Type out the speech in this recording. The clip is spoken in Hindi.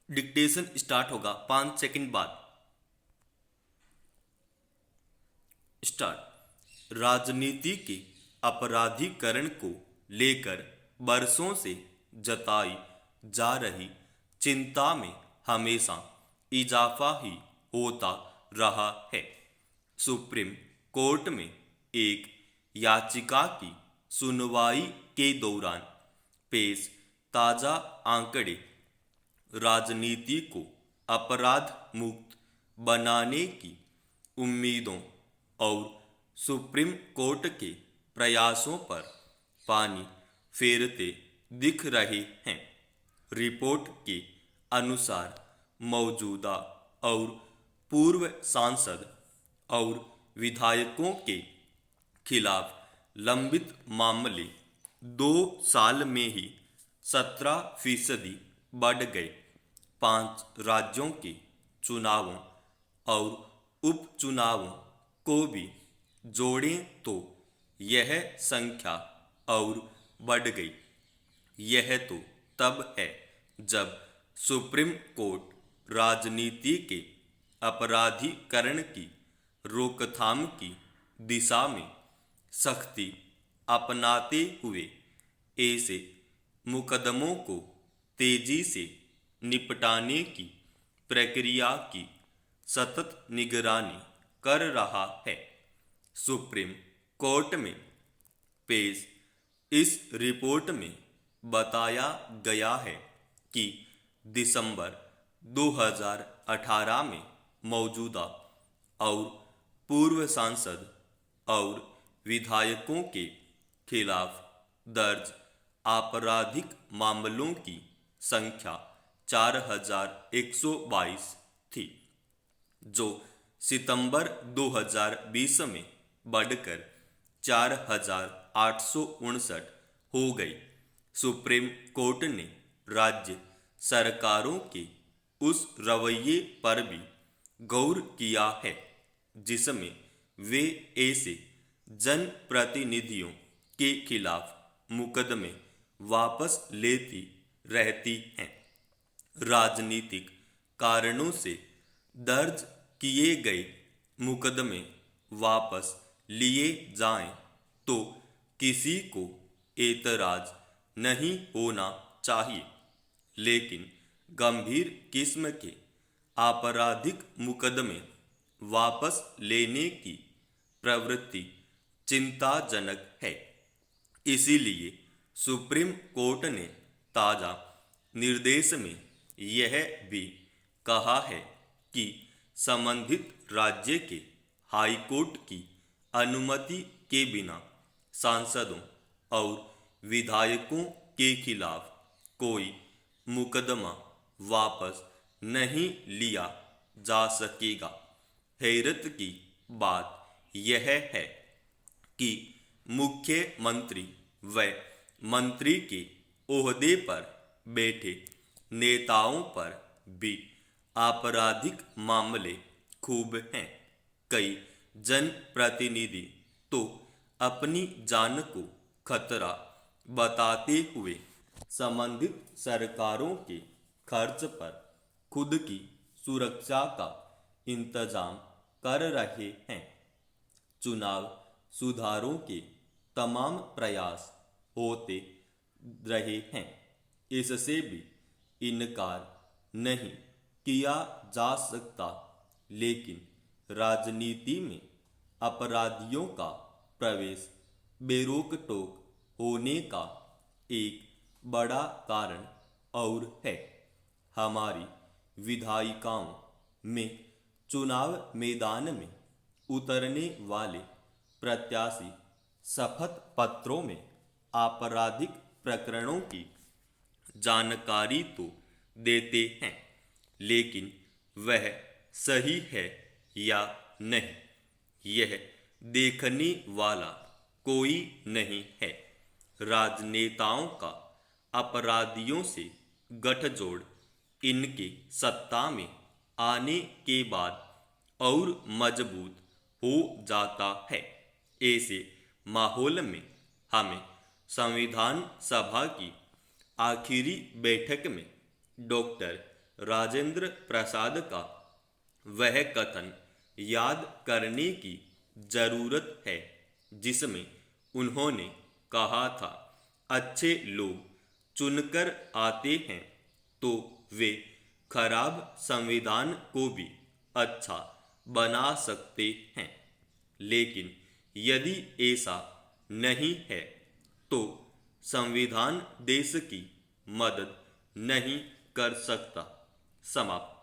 डिक्टेशन स्टार्ट होगा 5 सेकंड बाद। स्टार्ट। राजनीति के अपराधीकरण को लेकर बरसों से जताई जा रही चिंता में हमेशा इजाफा ही होता रहा है। सुप्रीम कोर्ट में एक याचिका की सुनवाई के दौरान पेश ताजा आंकड़े राजनीति को अपराध मुक्त बनाने की उम्मीदों और सुप्रीम कोर्ट के प्रयासों पर पानी फेरते दिख रहे हैं। रिपोर्ट के अनुसार मौजूदा और पूर्व सांसद और विधायकों के खिलाफ लंबित मामले 2 साल में ही 17% बढ़ गए। 5 राज्यों के चुनावों और उपचुनावों को भी जोड़ें तो यह संख्या और बढ़ गई। यह तो तब है जब सुप्रीम कोर्ट राजनीति के अपराधीकरण की रोकथाम की दिशा में सख्ती अपनाते हुए ऐसे मुकदमों को तेजी से निपटाने की प्रक्रिया की सतत निगरानी कर रहा है। सुप्रीम कोर्ट में पेश इस रिपोर्ट में बताया गया है कि दिसंबर 2018 में मौजूदा और पूर्व सांसद और विधायकों के खिलाफ दर्ज आपराधिक मामलों की संख्या 4122 थी, जो सितंबर 2020 में बढ़कर 4859 हो गई। सुप्रीम कोर्ट ने राज्य सरकारों के उस रवैये पर भी गौर किया है जिसमें वे ऐसे जनप्रतिनिधियों के खिलाफ मुकदमे वापस लेती रहती हैं। राजनीतिक कारणों से दर्ज किए गए मुकदमे वापस लिए जाएं तो किसी को एतराज नहीं होना चाहिए, लेकिन गंभीर किस्म के आपराधिक मुकदमे वापस लेने की प्रवृत्ति चिंताजनक है। इसीलिए सुप्रीम कोर्ट ने ताजा निर्देश में यह भी कहा है कि संबंधित राज्य के हाई कोर्ट की अनुमति के बिना सांसदों और विधायकों के खिलाफ कोई मुकदमा वापस नहीं लिया जा सकेगा। हैरत की बात यह है कि मुख्यमंत्री व मंत्री के ओहदे पर बैठे नेताओं पर भी आपराधिक मामले खूब हैं। कई जनप्रतिनिधि तो अपनी जान को खतरा बताते हुए संबंधित सरकारों के खर्च पर खुद की सुरक्षा का इंतजाम कर रहे हैं। चुनाव सुधारों के तमाम प्रयास होते रहे हैं, इससे भी इनकार नहीं किया जा सकता, लेकिन राजनीति में अपराधियों का प्रवेश बेरोक टोक होने का एक बड़ा कारण और है। हमारी विधायिकाओं में चुनाव मैदान में उतरने वाले प्रत्याशी शपथ पत्रों में आपराधिक प्रकरणों की जानकारी तो देते हैं, लेकिन वह सही है या नहीं, यह देखने वाला कोई नहीं है। राजनेताओं का अपराधियों से गठजोड़ इनके सत्ता में आने के बाद और मजबूत हो जाता है। ऐसे माहौल में हमें संविधान सभा की आखिरी बैठक में डॉक्टर राजेंद्र प्रसाद का वह कथन याद करने की जरूरत है जिसमें उन्होंने कहा था, अच्छे लोग चुनकर आते हैं तो वे खराब संविधान को भी अच्छा बना सकते हैं, लेकिन यदि ऐसा नहीं है तो संविधान देश की मदद नहीं कर सकता। समाप्त।